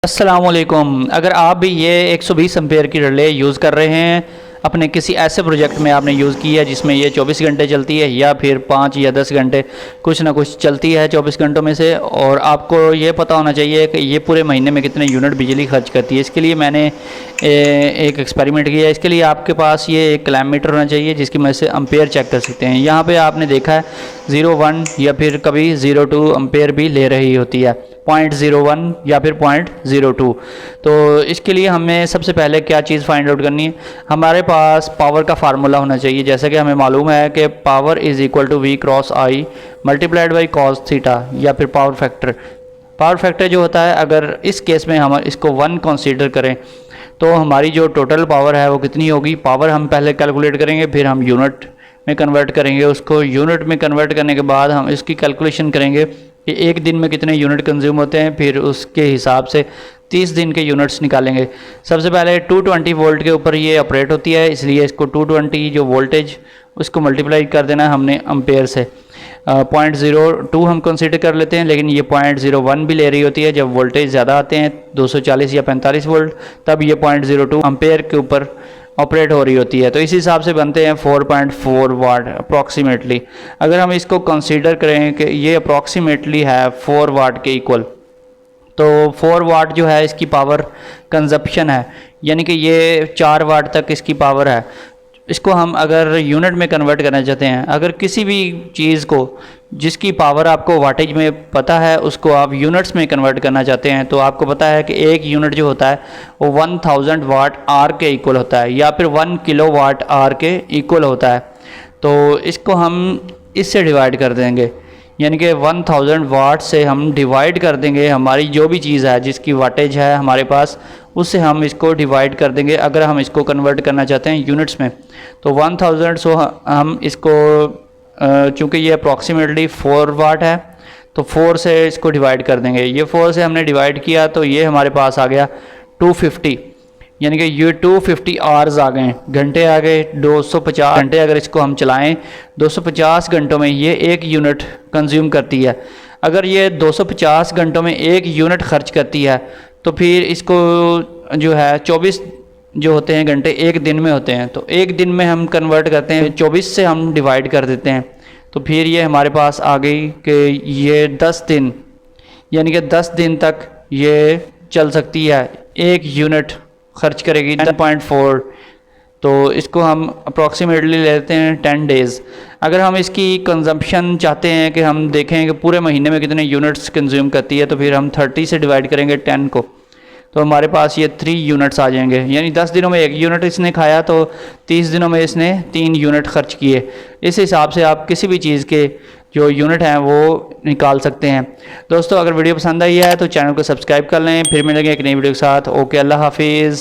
अस्सलामुअलैकुम। अगर आप भी ये 120 एम्पेयर की रिले यूज़ कर रहे हैं, अपने किसी ऐसे प्रोजेक्ट में आपने यूज़ की है जिसमें ये 24 घंटे चलती है या फिर 5 या 10 घंटे कुछ ना कुछ चलती है 24 घंटों में से, और आपको ये पता होना चाहिए कि ये पूरे महीने में कितने यूनिट बिजली खर्च करती है। इसके लिए मैंने एक एक्सपेरिमेंट किया है। इसके लिए आपके पास ये एक क्लैममीटर होना चाहिए जिसकी मदद से एम्पेयर चेक कर सकते हैं। यहाँ पर आपने देखा है 0.1 या फिर कभी 0.2 एम्पेयर भी ले रही होती है, 0.01 या फिर 0.02। तो इसके लिए हमें सबसे पहले क्या चीज़ फाइंड आउट करनी है, हमारे पास पावर का फार्मूला होना चाहिए। जैसा कि हमें मालूम है कि power is equal to V cross I multiplied by cos theta, या फिर पावर फैक्टर। पावर फैक्टर जो होता है, अगर इस केस में हम इसको 1 कंसीडर करें तो हमारी जो टोटल पावर है वो कितनी होगी। पावर हम पहले कैलकुलेट करेंगे, फिर हम यूनिट में कन्वर्ट करेंगे। उसको यूनिट में कन्वर्ट करने के बाद हम इसकी कैलकुलेशन करेंगे कि एक दिन में कितने यूनिट कंज्यूम होते हैं, फिर उसके हिसाब से 30 दिन के यूनिट्स निकालेंगे। सबसे पहले 220 वोल्ट के ऊपर ये ऑपरेट होती है, इसलिए इसको 220 जो वोल्टेज उसको मल्टीप्लाई कर देना है हमने एम्पेयर से। 0.02 हम कंसीडर कर लेते हैं, लेकिन ये 0.01 भी ले रही होती है। जब वोल्टेज ज़्यादा आते हैं 240 या 45 वोल्ट, तब ये 0.02 एम्पेयर के ऊपर ऑपरेट हो रही होती है। तो इस हिसाब से बनते हैं 4.4 वाट अप्रॉक्सीमेटली। अगर हम इसको कंसीडर करें कि ये अप्रॉक्सीमेटली है 4 वाट के इक्वल, तो 4 वाट जो है इसकी पावर कंजप्शन है, यानी कि ये 4 वाट तक इसकी पावर है। इसको हम अगर यूनिट में कन्वर्ट करना चाहते हैं, अगर किसी भी चीज़ को जिसकी पावर आपको वाटेज में पता है उसको आप यूनिट्स में कन्वर्ट करना चाहते हैं, तो आपको पता है कि एक यूनिट जो होता है वो 1000 वाट आर के इक्वल होता है, या फिर 1 किलो वाट आर के इक्वल होता है। तो इसको हम इससे डिवाइड कर देंगे, यानी कि 1000 वाट से हम डिवाइड कर देंगे हमारी जो भी चीज़ है जिसकी वाटेज है हमारे पास, उससे हम इसको डिवाइड कर देंगे अगर हम इसको कन्वर्ट करना चाहते हैं यूनिट्स में। तो 1000 सो हम इसको चूँकि ये अप्रॉक्सीमेटली 4 वाट है तो 4 से इसको डिवाइड कर देंगे। ये 4 से हमने डिवाइड किया तो ये हमारे पास आ गया 250, यानी कि ये 250 आवर्स आ गए, घंटे आ गए। 250 घंटे अगर इसको हम चलाएं, 250 घंटों में ये 1 यूनिट कंज्यूम करती है। अगर ये 250 घंटों में 1 यूनिट खर्च करती है तो फिर इसको जो है 24 जो होते हैं घंटे एक दिन में होते हैं, तो एक दिन में हम कन्वर्ट करते हैं, 24 से हम डिवाइड कर देते हैं। तो फिर ये हमारे पास आ गई कि ये 10 दिन, यानी कि 10 दिन तक ये चल सकती है, 1 यूनिट खर्च करेगी 10.4। तो इसको हम अप्रॉक्सीमेटली लेते हैं 10 डेज़। अगर हम इसकी कंजम्पशन चाहते हैं कि हम देखें कि पूरे महीने में कितने यूनिट्स कंज्यूम करती है, तो फिर हम 30 से डिवाइड करेंगे 10 को, तो हमारे पास ये 3 यूनिट्स आ जाएंगे। यानी 10 दिनों में 1 यूनिट इसने खाया, तो 30 दिनों में इसने 3 यूनिट खर्च किए। इस हिसाब से आप किसी भी चीज़ के जो यूनिट हैं वो निकाल सकते हैं। दोस्तों, अगर वीडियो पसंद आई है तो चैनल को सब्सक्राइब कर लें। फिर मिलेंगे एक नई वीडियो के साथ। ओके, अल्लाह हाफिज़।